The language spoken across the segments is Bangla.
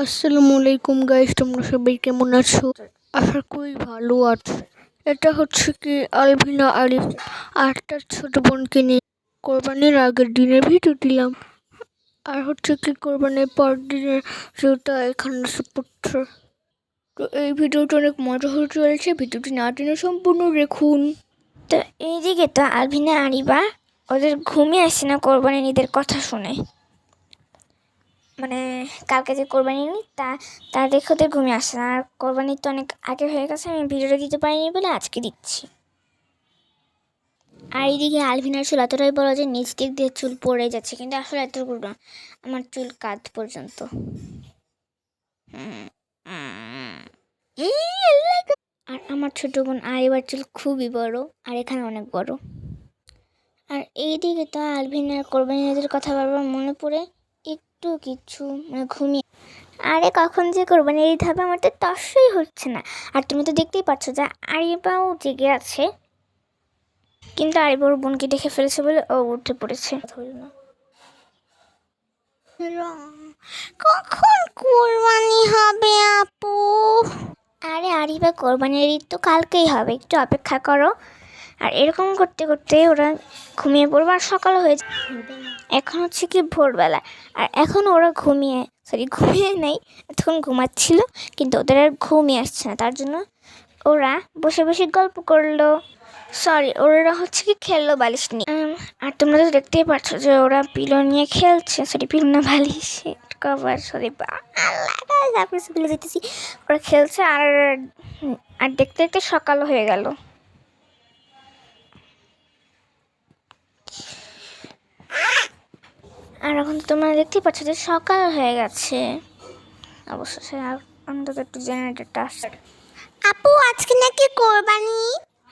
আসসালামু আলাইকুম গাইস, তোমরা সবাই কেমন আছো? আশা করি ভালো আছো। এটা হচ্ছে কি আলভিনা আরিফ আর তার ছোট বোনকে নিয়ে কোরবানির আগের দিনের ভিডিও দিলাম। আর হচ্ছে কি কোরবানির পর দিনের ভিডিওটা এখানে পড়ছে। তো এই ভিডিওটা অনেক মজা হয়ে চলেছে, ভিডিওটি না টেনে সম্পূর্ণ দেখুন। তো এইদিকে তো আলভিনা আরিবা ওদের ঘুমিয়ে আসছে না কোরবানির ঈদের কথা শুনে। মানে কালকে যে কোরবানি ঈদ তা দেখে ওদের ঘুমিয়ে আসছে না। আর কোরবানি তো অনেক আগে হয়ে গেছে, আমি ভিডিওটা দিতে পারিনি বলে আজকে দিচ্ছি। আর এইদিকে আলভিনার চুল এতটাই বড় যে নিচ দিক দিয়ে চুল পড়ে যাচ্ছে, কিন্তু আসলে এতটুকু না, আমার চুল কাঁধ পর্যন্ত। আর আমার ছোট বোন আরিবার চুল খুবই বড়, আর এখানে অনেক বড়। আর এইদিকে তো আলভিনার কোরবানি ঈদের কথা বারবার মনে পড়ে একটু কিছু ঘুমিয়ে। আরে কখন যে কোরবানি ঈদ হবে আমার তো তসই হচ্ছে না। আর তুমি তো দেখতেই পাচ্ছ যে আরিবাও জেগে আছে, কিন্তু আরিবার বোনকে দেখে ফেলেছে বলে ও উঠে পড়েছে। কখন কোরবানি হবে আপু? আরে আরিবা কোরবানির ঈদ তো কালকেই হবে, একটু অপেক্ষা করো। আর এরকম করতে করতে ওরা ঘুমিয়ে পড়বে আর সকাল হয়ে যায়। এখন হচ্ছে কি ভোরবেলা, আর এখন ওরা ঘুমিয়ে নেই, তখন ঘুমাচ্ছিল, কিন্তু ওদের আর ঘুমিয়ে আসছে না। তার জন্য ওরা বসে বসে গল্প করলো, ওরা হচ্ছে কি খেললো বালিশ নিয়ে। আর তোমরা তো দেখতেই পাচ্ছ যে ওরা পিলো নিয়ে খেলছে, পিলো না বালিশ কভার, ভুলে যেতেছি। ওরা খেলছে আর আর দেখতে দেখতে সকাল হয়ে গেল। আর এখন তোমরা দেখতেই পাচ্ছ যে সকাল হয়ে গেছে। অবশ্যই আর অন্তত একটু জেনারেটরটা আসছে। আপু আজকে নাকি কোরবানি?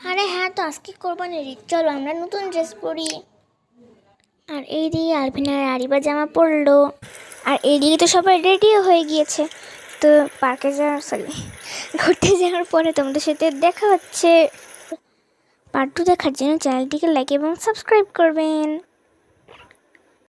আরে হ্যাঁ, তো আজকে কোরবানির ঈদ, চলো আমরা নতুন ড্রেস পরি। আর এইদিকে আলভিনার আরিবা জামা পরলো, আর এইদিকে তো সবাই রেডিও হয়ে গিয়েছে। তো পার্কে ঘুরতে যাওয়ার পরে তোমাদের সাথে দেখা হচ্ছে। পার্ট 2 দেখার জন্য চ্যানেলটিকে লাইক এবং সাবস্ক্রাইব করবেন।